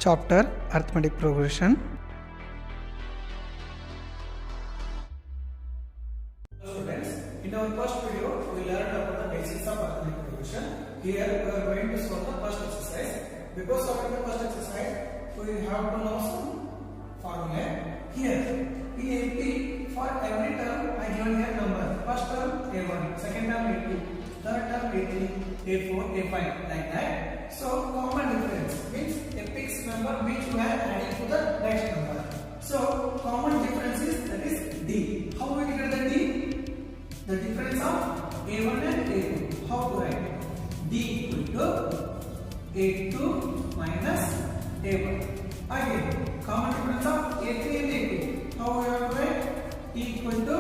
chapter arithmetic progression. Students, in our first video we learned about the basics of arithmetic progression. Here we are going to solve the first exercise. Before solving the first exercise, we have to know some formula. Here in AP, for every term I given here number. First term A1, second term A2, third term A3, A4, A5, like that. So common difference means a fixed number which you are adding to the next number. So common difference is that is D. How we get the D? The difference of A1 and A2. How to write? D equal to A2 minus A1. Again, common difference of A3 and A2. How we have to write? D equal to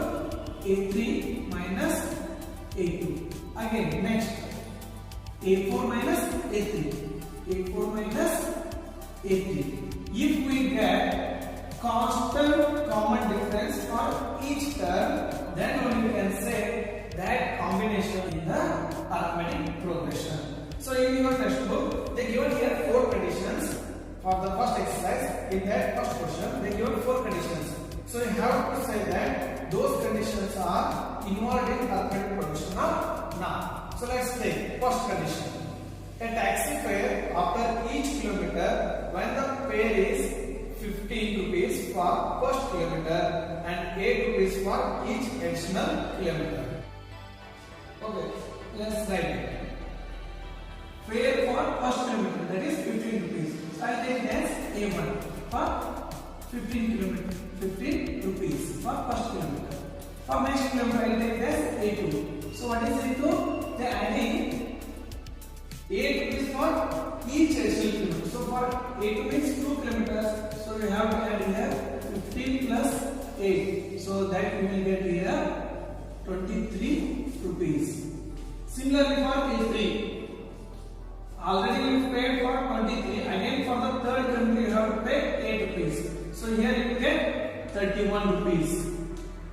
A3 minus A2. Again, next A4 minus A3. A4 minus A3. If we get constant common difference for each term, then only we can say that combination in the arithmetic progression. So in your textbook, they given here 4 conditions for the first exercise. In that first question, they given 4 conditions. So you have to say that those conditions are involved in arithmetic progression or not. So let's take first condition. A taxi fare after each kilometer when the fare is 15 rupees for first kilometer and 8 rupees for each additional kilometer. Okay, let's write it. Fare for first kilometer, that is 15 rupees. So I take it as A1 for 15 kilometer, 15 rupees for first kilometer. For next kilometer I take it as A2. So what is A2? They are adding 8 rupees for each additional kilometer. So for A2 means 2 kilometers. So we have to add here 15 plus 8. So that we will get here 23 rupees. Similarly for A3, already we paid for 23. Again for the third kilometer you have to pay 8 rupees. So here you get 31 rupees.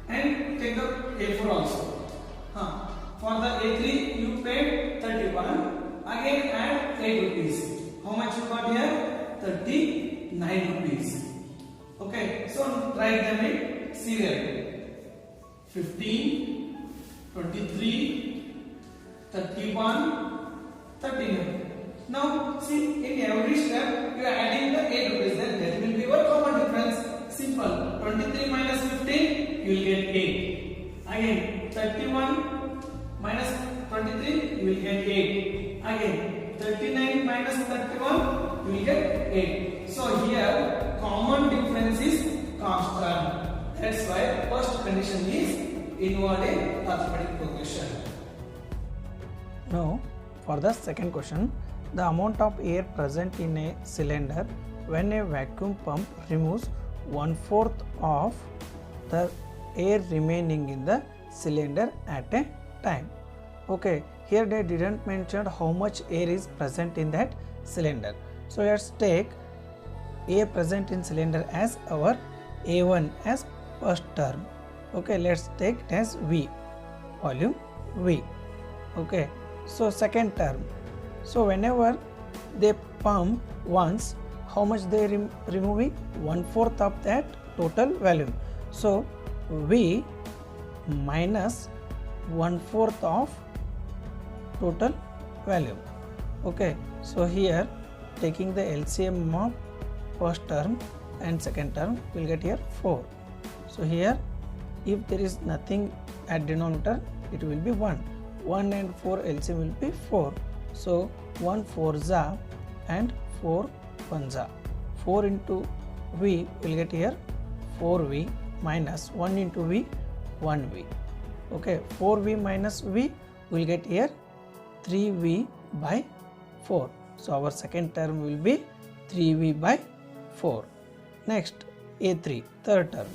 And take the A4 also. For the A3 you paid 31. Again add 8 rupees. How much you got here? 39 rupees. Okay, so write them in serial. 15, 23, 31, 39. Now see, in every step you are adding the 8 rupees. Then that will be your common difference. Simple. 23 minus 15, you will get 8. Again 31 minus 23, you will get 8. Again 39 minus 31, you will get 8. So here common difference is constant. That's why first condition is involved in arithmetic progression. Now for the second question, the amount of air present in a cylinder when a vacuum pump removes 1/4 of the air remaining in the cylinder at a time. Okay, here they didn't mention how much air is present in that cylinder. So let's take air present in cylinder as our A1 as first term. Okay, let's take it as V, volume V. Okay, so second term. So whenever they pump once, how much they removing? 1/4 of that total volume. So V minus 1/4 of total volume. Okay, so here taking the LCM of first term and second term, we'll get here 4. So here if there is nothing at denominator, it will be 1. 1 and 4 LCM will be 4. So 1 4 and 4 1 4 into V will get here 4V minus 1 into V 1V. Okay, 4V minus V will get here 3V by 4. So our second term will be 3V by 4. Next A3, third term.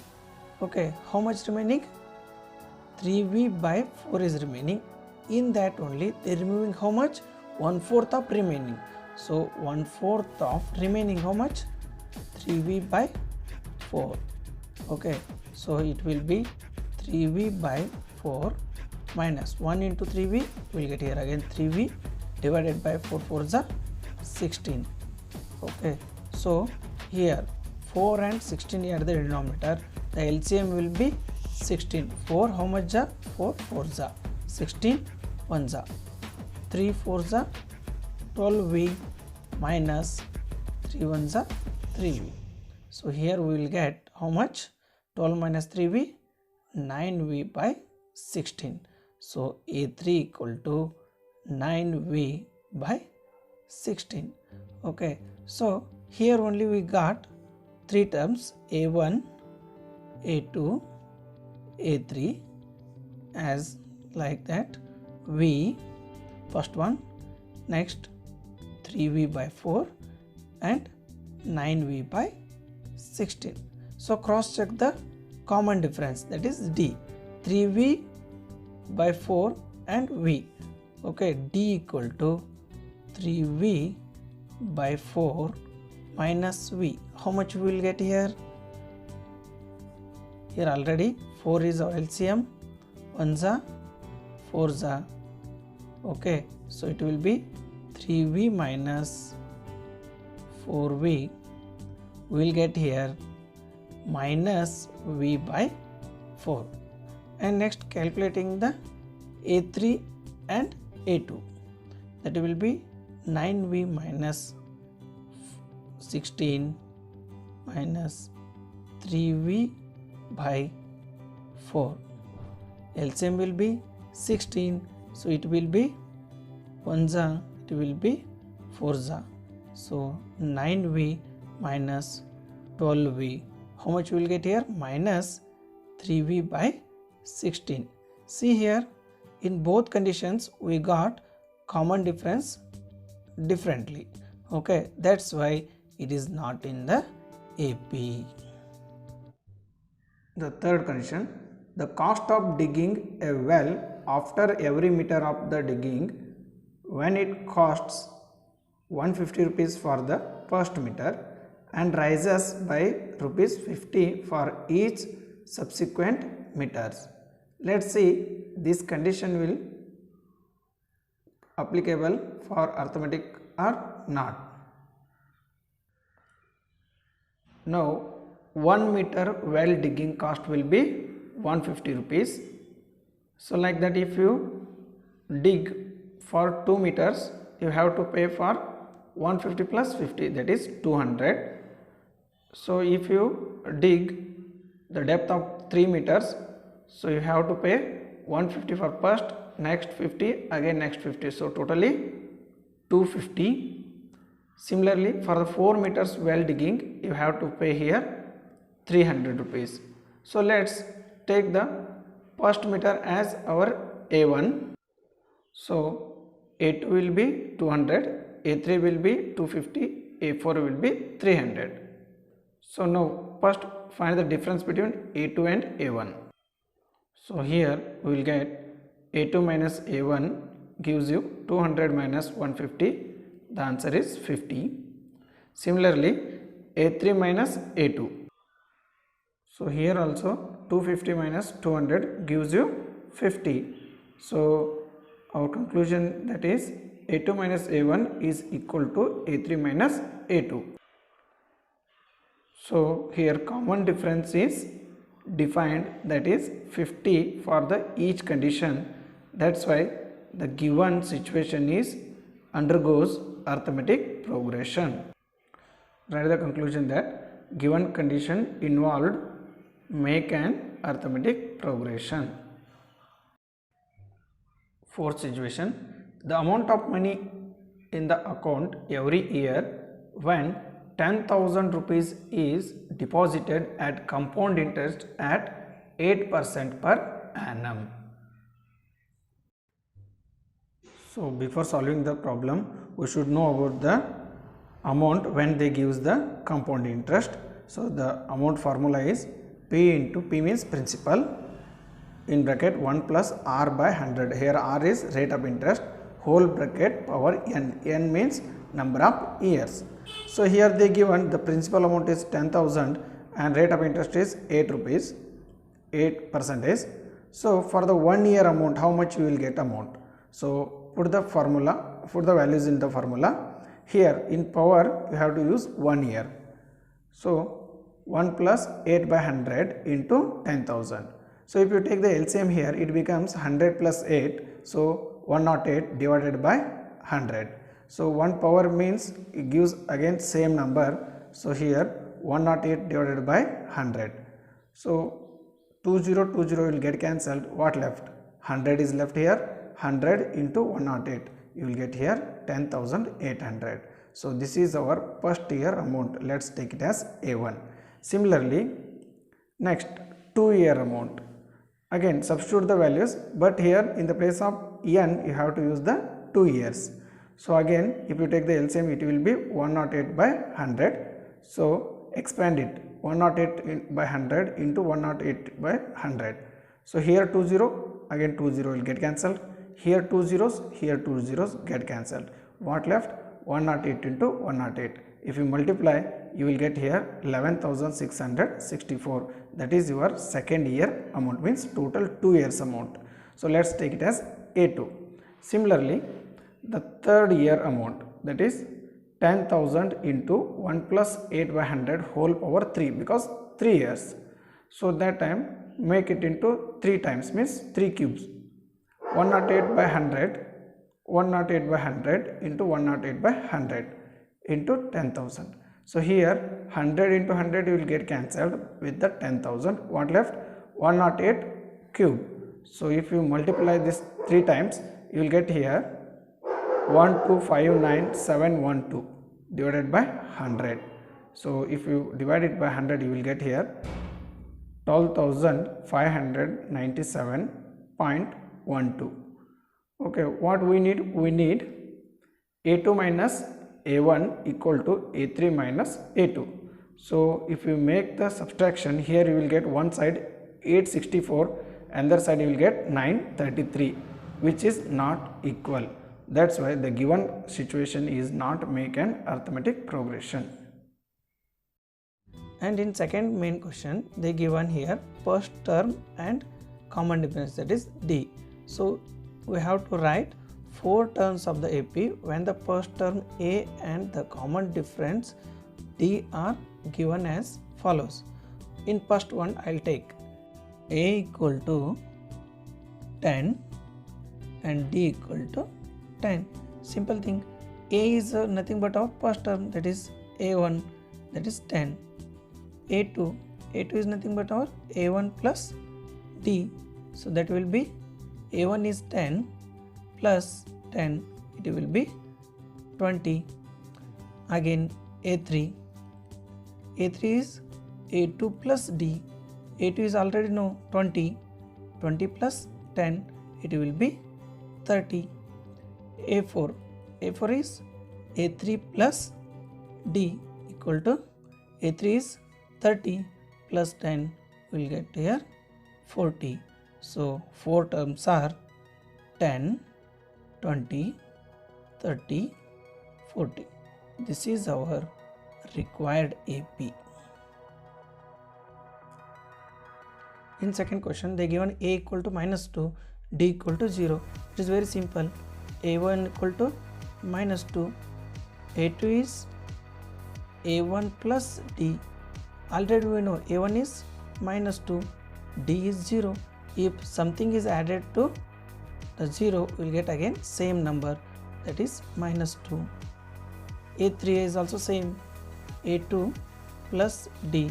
Okay, how much remaining? 3V by 4 is remaining. In that only they are removing how much? 1/4 of remaining. So 1/4 of remaining how much? 3V by 4. Okay, so it will be 3V by 4 minus 1 into 3V, we will get here again 3V divided by 4 4 is 16. Okay, So here 4 and 16 are the denominator. The LCM will be 16. 4 how much ja? 4 4 ja. 16 1 ja. 3 4 ja. 12v minus 3 1 ja. 3v. So here we will get how much? 12 minus 3v, 9v by 16. So A3 equal to 9v by 16. Okay, so here only we got three terms, A1, A2, A3 as like that. V first one, next 3v by 4 and 9v by 16. So cross check the common difference, that is D. 3v by 4 and v. Okay, D equal to 3v by 4 minus v. How much we will get here? Here already 4 is our LCM. 1 za, 4 za. Okay, so it will be 3v minus 4v. We will get here minus v by 4. And next calculating the A3 and A2, that will be 9v minus 16 minus 3v by 4. LCM will be 16, so it will be 1 za, it will be 4 za. So 9v minus 12v. How much we will get here? Minus 3v by 16. See here, in both conditions we got common difference differently. Okay, that's why it is not in the AP. The third condition, the cost of digging a well after every meter of the digging, when it costs 150 rupees for the first meter and rises by rupees 50 for each subsequent meters. Let's see this condition will applicable for arithmetic or not. Now 1 meter well digging cost will be 150 rupees. So like that, if you dig for 2 meters, you have to pay for 150 plus 50, that is 200. So if you dig the depth of 3 meters, so you have to pay 150 for first, next 50, again next 50, so totally 250. Similarly, for the 4 meters well digging, you have to pay here 300 rupees. So let's take the first meter as our A1. So A2 will be 200, A3 will be 250, A4 will be 300. So now first find the difference between A2 and A1. So here we will get A2 minus A1 gives you 200 minus 150. The answer is 50. Similarly, A3 minus A2. So here also 250 minus 200 gives you 50. So our conclusion, that is A2 minus A1 is equal to A3 minus A2. So here common difference is defined, that is 50 for the each condition. That's why the given situation is undergoes arithmetic progression. Write the conclusion that given condition involved make an arithmetic progression. Fourth situation, the amount of money in the account every year when 10,000 rupees is deposited at compound interest at 8% per annum. So before solving the problem, we should know about the amount when they gives the compound interest. So the amount formula is P into P means principal in bracket 1 plus R by 100. Here R is rate of interest, whole bracket power n. N means number of years. So here they given the principal amount is 10,000 and rate of interest is 8 rupees, 8%. So for the 1 year amount, how much you will get amount? So put the formula, put the values in the formula. Here in power you have to use 1 year. So 1 plus 8 by 100 into 10,000. So if you take the LCM here, it becomes 100 plus 8. So 108 divided by 100. So 1 power means it gives again same number. So here 108 divided by 100. So 20 will get cancelled. What left? 100 is left here. 100 into 108. You will get here 10,800. So this is our first year amount. Let's take it as A1. Similarly, next 2 year amount. Again substitute the values, but here in the place of n you have to use the 2 years. So again if you take the LCM, it will be 108 by 100. So expand it, 108 by 100 into 108 by 100. So here 20, again 20 will get cancelled. Here 2 zeros, here 2 zeros get cancelled. What left? 108 into 108. If you multiply, you will get here 11,664. That is your second year amount, means total 2 years amount. So let's take it as A2. Similarly, the third year amount, that is 10,000 into 1 plus 8 by 100 whole power 3, because 3 years. So that time make it into 3 times, means 3 cubes. 108 by 100, 108 by 100 into 108 by 100 into 10,000. So here 100 into 100 you will get cancelled with the 10,000. What left? 108 cube. So if you multiply this 3 times, you will get here 1259712 divided by 100. So if you divide it by 100, you will get here 12,597.12. Okay, what we need? We need A2 minus A1 equal to A3 minus A2. So if you make the subtraction, here you will get one side 864, another side you will get 933, which is not equal. That's why the given situation is not make an arithmetic progression. And in second main question, they given here first term and common difference, that is D. So we have to write 4 terms of the AP when the first term A and the common difference D are given as follows. In first one, I'll take A equal to 10 and D equal to 10. Simple thing. A is nothing but our first term, that is A1, that is 10. A2 is nothing but our A1 plus D, so that will be A1 is 10 plus 10, it will be 20. Again A3 is A2 plus D, A2 is already know 20 plus 10, it will be 30. A4 is A3 plus D equal to A3 is 30 plus 10, we will get here 40. So 4 terms are 10, 20, 30, 40. This is our required AP. In second question, they given A equal to minus 2, D equal to 0. It is very simple. A1 equal to minus 2, A2 is A1 plus D. Already we know A1 is minus 2, D is 0. If something is added to the 0, we will get again same number, that is minus 2. A3 is also same, A2 plus D.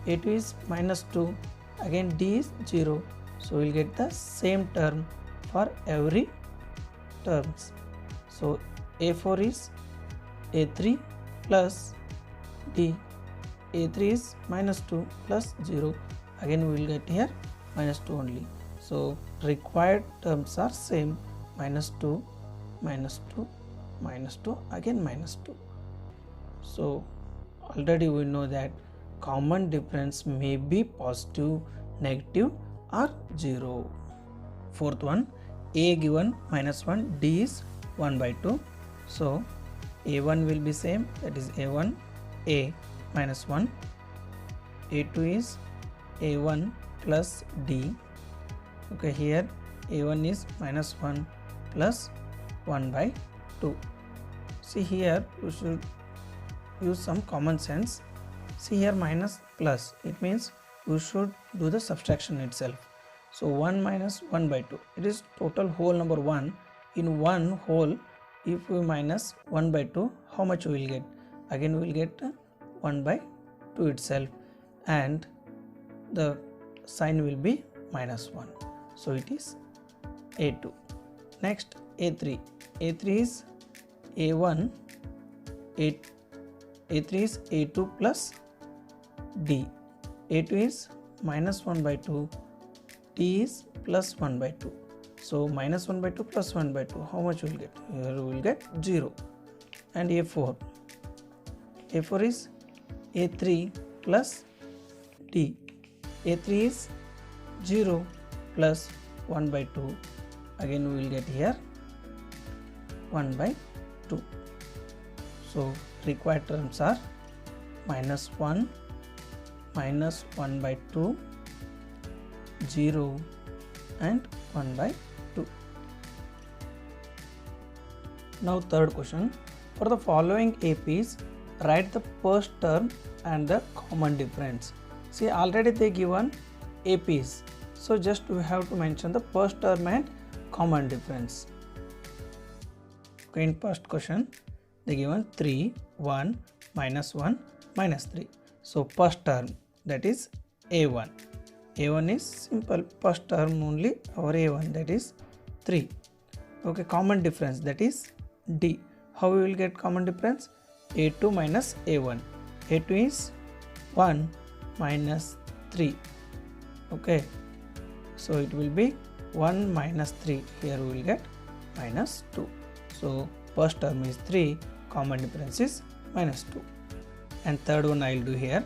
A2 is minus 2, again D is 0. So we will get the same term for every terms. So A4 is A3 plus D. A3 is minus 2 plus 0, again we will get here minus 2 only. So required terms are same, minus 2, minus 2, minus 2, again minus 2. So already we know that common difference may be positive, negative or 0. Fourth one, A given minus 1, D is 1 by 2. So A1 will be same, that is A1, A minus 1. A2 is A1 plus D. Okay, here A1 is minus 1 plus 1 by 2. See here, you should use some common sense. See here minus plus, it means you should do the subtraction itself. So 1 minus 1 by 2, it is total whole number 1. In one whole, if we minus 1 by 2, how much we will get? Again we will get 1 by 2 itself, and the sign will be minus 1. So it is A2. Next A3. A3 is A1. A3 is A2 plus D. A2 is minus 1 by 2. D is plus 1 by 2. So minus 1 by 2 plus 1 by 2. How much we will get? Here we will get 0. And A4. A4 is A3 plus D. A3 is 0 plus 1 by 2. Again we will get here 1 by 2. So required terms are minus 1, minus 1 by 2, 0 and 1 by 2. Now third question. For the following APs, write the first term and the common difference. See, already they given APs. So just we have to mention the first term and common difference. Okay, in first question, they given 3, 1, minus 1, minus 3. So first term, that is A1. A1 is simple, first term only our A1, that is 3. Okay, common difference, that is D. How we will get common difference? A2 minus A1. A2 is 1 minus 3. Okay, so it will be 1 minus 3. Here we will get minus 2. So first term is 3, common difference is minus 2. And third one I will do here.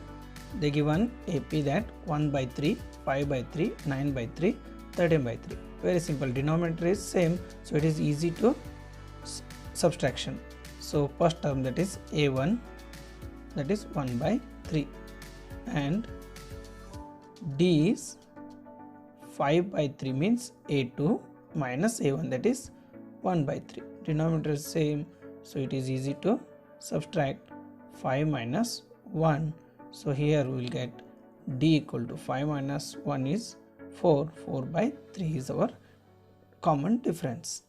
They given AP that 1 by 3, 5 by 3, 9 by 3, 13 by 3. Very simple, denominator is same, so it is easy to subtraction. So first term, that is A1, that is 1 by 3, and D is 5 by 3 means A2 minus A1, that is 1 by 3. Denominator is same, so it is easy to subtract 5 minus 1. So here we will get D equal to 5 minus 1 is 4. 4 by 3 is our common difference.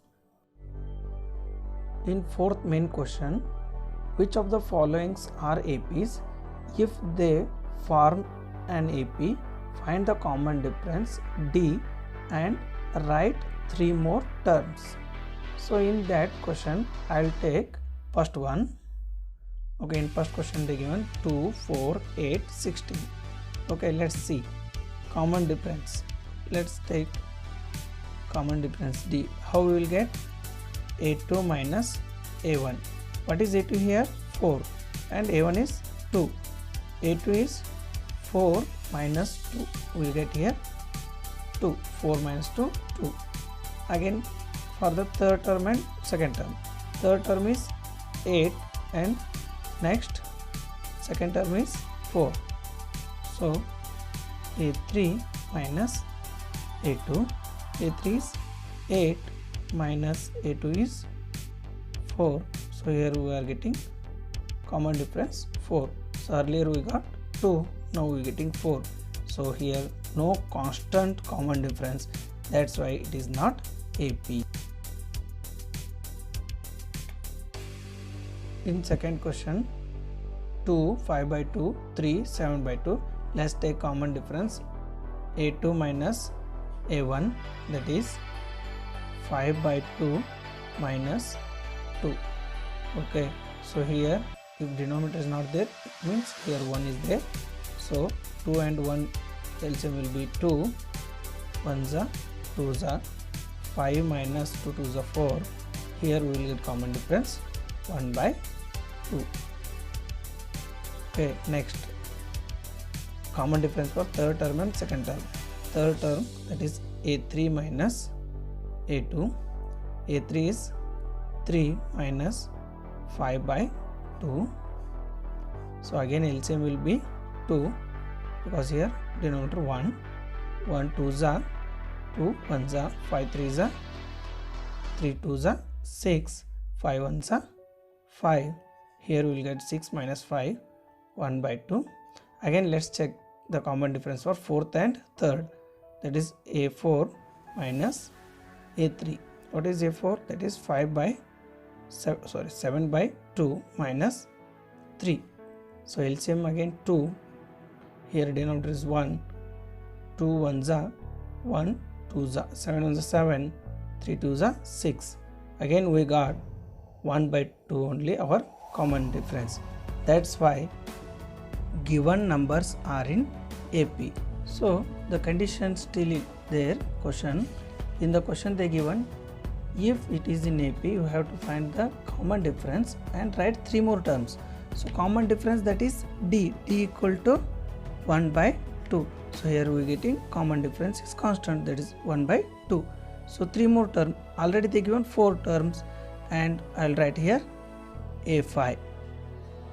In fourth main question, which of the followings are APs? If they form an AP, find the common difference D and write 3 more terms. So in that question, I will take first one. Okay, in first question they given 2, 4, 8, 16. Okay, let's see common difference. Let's take common difference D. How we will get? A2 minus A1. What is A2 here? 4, and A1 is 2. A2 is 4 minus 2. We will get here 2. 4 minus 2, 2. Again for the third term and second term. Third term is 8 and next second term is 4. So A3 minus A2. A3 is 8 minus A2 is 4. So here we are getting common difference 4. So earlier we got 2, now we are getting 4. So here no constant common difference, that's why it is not AP. In second question, 2, 5 by 2, 3, 7 by 2. Let's take common difference A2 minus A1, that is 5 by 2 minus 2. Okay, so here if denominator is not there, it means here 1 is there. So 2 and 1 LCM will be 2, 1s are 2s are 5 minus 2 2s are 4. Here we will get common difference 1 by 2. Okay, next common difference for third term and second term. Third term, that is A3 minus A2. A3 is 3 minus 5 by 2. So again LCM will be 2, because here denominator 1, 1 2s are 2, 1s are 5 3s are 3 2s are 6, 5 1s are 5. Here we will get 6 minus 5, 1 by 2. Again let's check the common difference for fourth and third. That is a4 minus a3. What is a4? That is 7 by 2 minus 3. So LCM again 2. Here denominator is 1. 2 1s are 1, 2s are 7 1s are 7, 3 2s are 6. Again we got 1 by 2 only our common difference. That's why given numbers are in AP. So the condition still is there. Question, in the question they given, if it is in AP you have to find the common difference and write 3 more terms. So common difference, that is D equal to 1 by 2. So here we are getting common difference is constant, that is 1 by 2. So 3 more terms, already they given 4 terms, and I will write here A5.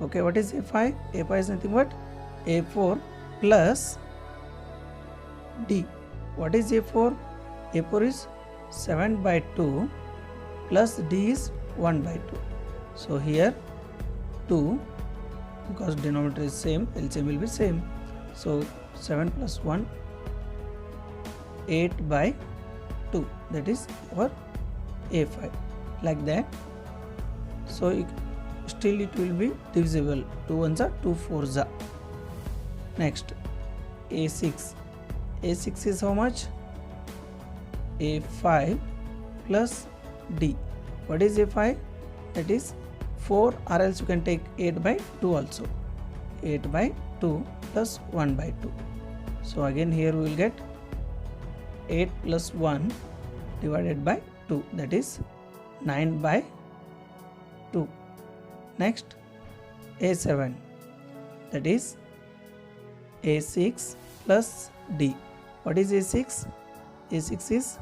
Okay, what is A5? A5 is nothing but A4 plus D. What is A4? A4 is 7 by 2 plus D is 1 by 2. So here 2, because denominator is same, LCM will be same. So 7 plus 1, 8 by 2, that is our A5, like that. So still it will be divisible, 2 1s are 2 4s are. Next A6. A6 is how much? A5 plus D. What is A5? That is 4, or else you can take 8 by 2 also. 8 by 2 plus 1 by 2. So again here we will get 8 plus 1 divided by 2, that is 9 by 2. Next A7, that is A6 plus D. What is A6? A6 is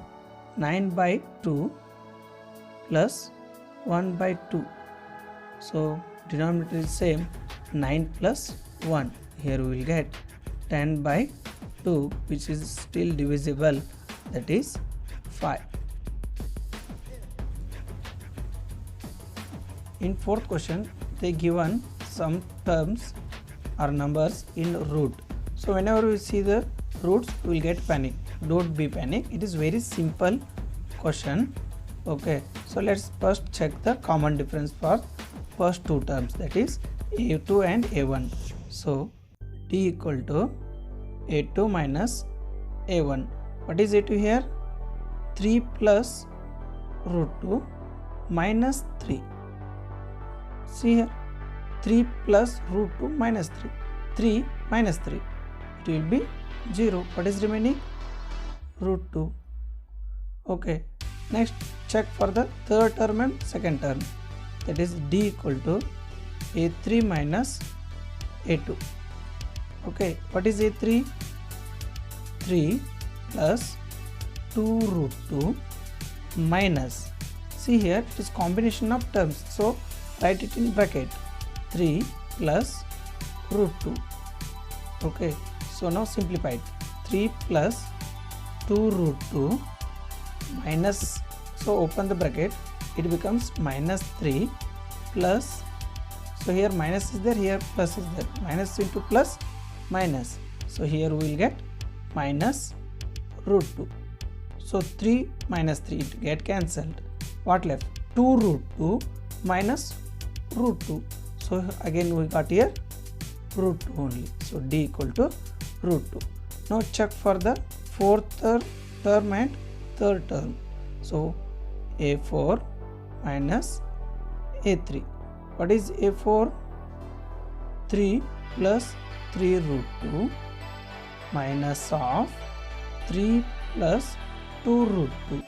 9 by 2 plus 1 by 2. So denominator is same, 9 plus 1. Here we will get 10 by 2, which is still divisible, that is 5. In fourth question, they given some terms or numbers in root. So whenever we see the roots, we will get panic. Don't be panic. It is very simple question. Okay. So let's first check the common difference for first 2 terms, that is A2 and A1. So D equal to A2 minus A1. What is A2 here? 3 plus root 2 minus 3. See here, 3 plus root 2 minus 3. 3 minus 3. It will be 0. What is remaining? Root 2. Okay. Next, check for the third term and second term. That is D equal to A3 minus A2. Okay. What is A3? 3 plus 2 root 2 minus. See here, it is combination of terms. So write it in bracket. 3 plus root 2. Okay. So now simplify it. 3 plus 2 root 2 minus, so open the bracket, it becomes minus 3 plus, so here minus is there, here plus is there, minus into plus minus, so here we will get minus root 2. So 3 minus 3, it get cancelled. What left? 2 root 2 minus root 2. So again we got here root 2 only. So D equal to root 2. Now check for the fourth term and third term. So A4 minus A3. What is A4? 3 plus 3 root 2 minus of 3 plus 2 root 2.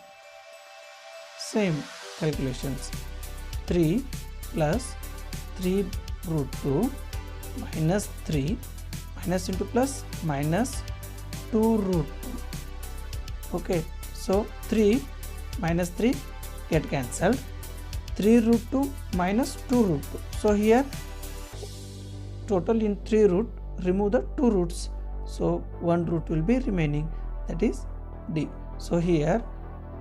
Same calculations. 3 plus 3 root 2 minus 3 minus into plus minus 2 root 2. Okay, so 3 minus 3 get cancelled. 3 root 2 minus 2 root 2. So here total in 3 root, remove the 2 roots. So 1 root will be remaining, that is D. So here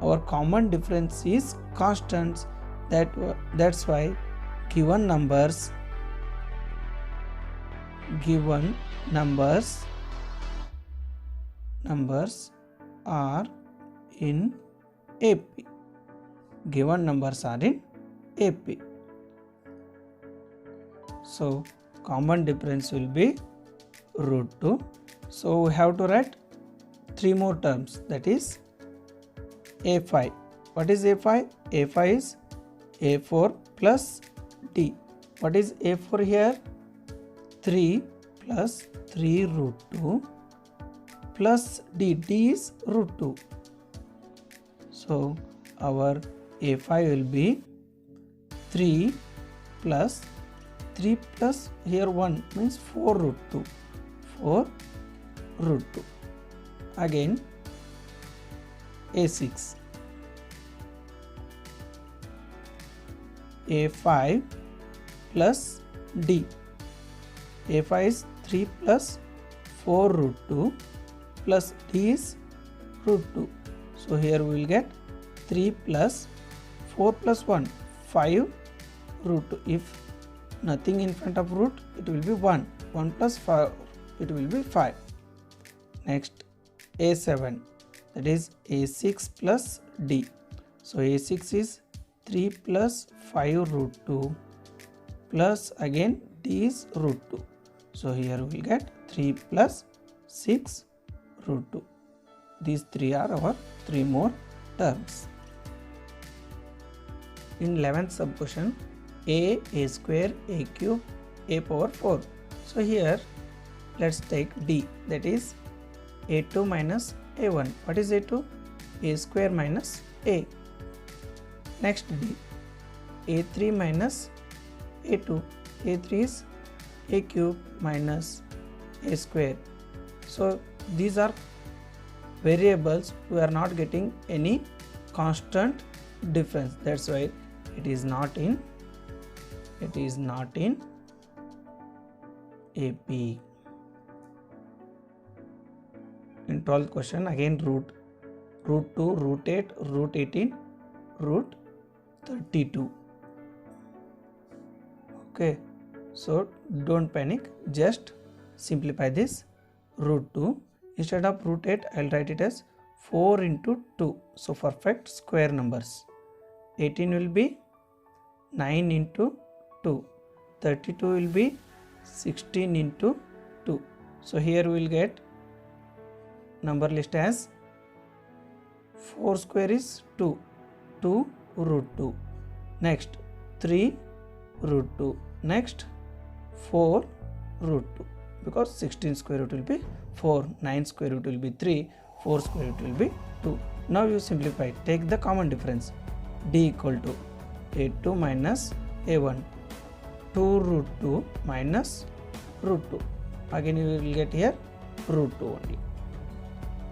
our common difference is constants. That's why given numbers are in AP. Given numbers are in AP. So common difference will be root 2. So we have to write 3 more terms, that is A5. What is A5? A5 is A4 plus D. What is A4 here? 3 plus 3 root 2 plus D. D is root 2. So our A5 will be 3 plus here 1 means 4 root 2. 4 root 2. Again A6. A5 plus D. A5 is 3 plus 4 root 2 plus D is root 2. So here we will get 3 plus 4 plus 1, 5 root 2. If nothing in front of root, it will be 1. 1 plus 5, it will be 5. Next A7, that is A6 plus D. So A6 is 3 plus 5 root 2 plus again D is root 2. So here we will get 3 plus 6 root 2. These 3 are our 3 more terms. In 11th sub question, A square, A cube, A power 4. So here let's take D, that is A2 minus A1. What is A2? A square minus A. Next D, A3 minus A2. A3 is A cube minus A square. So these are variables, we are not getting any constant difference. That's why it is not in AP. In 12th question, again root 2, root 8, root 18, root 32. Okay, so don't panic, just simplify this. Root 2, instead of root 8, I will write it as 4 into 2. So perfect square numbers. 18 will be 9 into 2. 32 will be 16 into 2. So here we will get number list as 4 square is 2. 2 root 2. Next 3 root 2. Next 4 root 2. Because 16 square root will be 4, 9 square root will be 3, 4 square root will be 2. Now you simplify. Take the common difference. D equal to A2 minus A1. 2 root 2 minus root 2. Again you will get here root 2 only.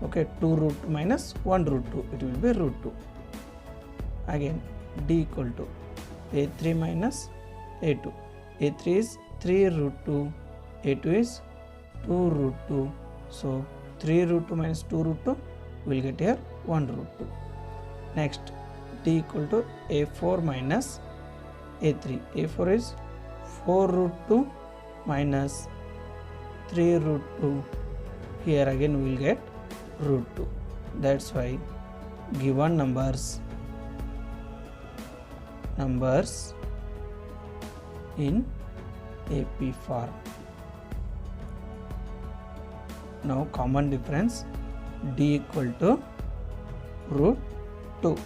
Okay, 2 root 2 minus 1 root 2. It will be root 2. Again D equal to A3 minus A2. A3 is 3 root 2. A2 is 2 root 2. So 3 root 2 minus 2 root 2 will get here 1 root 2. Next D equal to A4 minus A3. A4 is 4 root 2 minus 3 root 2. Here again we will get root 2. That's why given numbers in AP form. Now common difference, D equal to root 2.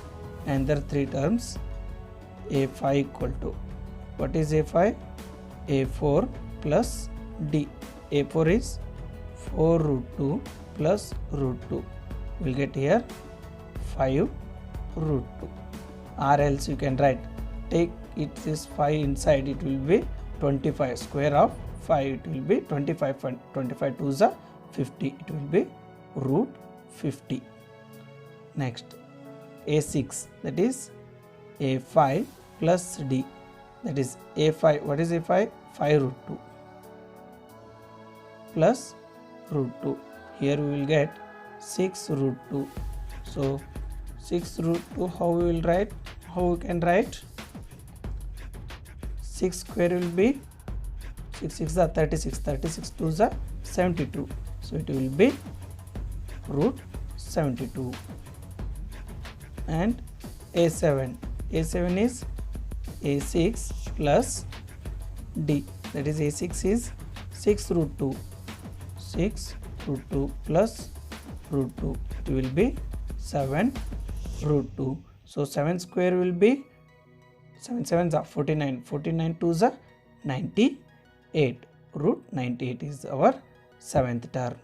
Another 3 terms, A5 equal to, what is A5? A4 plus D. A4 is 4 root 2 plus root 2. We'll get here 5 root 2. Or else you can write, take it is 5 inside, it will be 25. Square of 5, it will be 25. 25 2s are 50. It will be root 50. Next A6, that is A5 plus D, that is A5. What is A5? 5 root 2 plus root 2. Here we will get 6 root 2. So 6 root 2, how we will write? How we can write? 6 square will be 6 6 are 36, 36 2s are 72, so it will be root 72. And A7 is A6 plus D, that is A6 is 6 root 2, 6 root 2 plus root 2, it will be 7 root 2. So 7 square will be 7 7s are 49, 49 2s are 98, root 98 is our seventh term.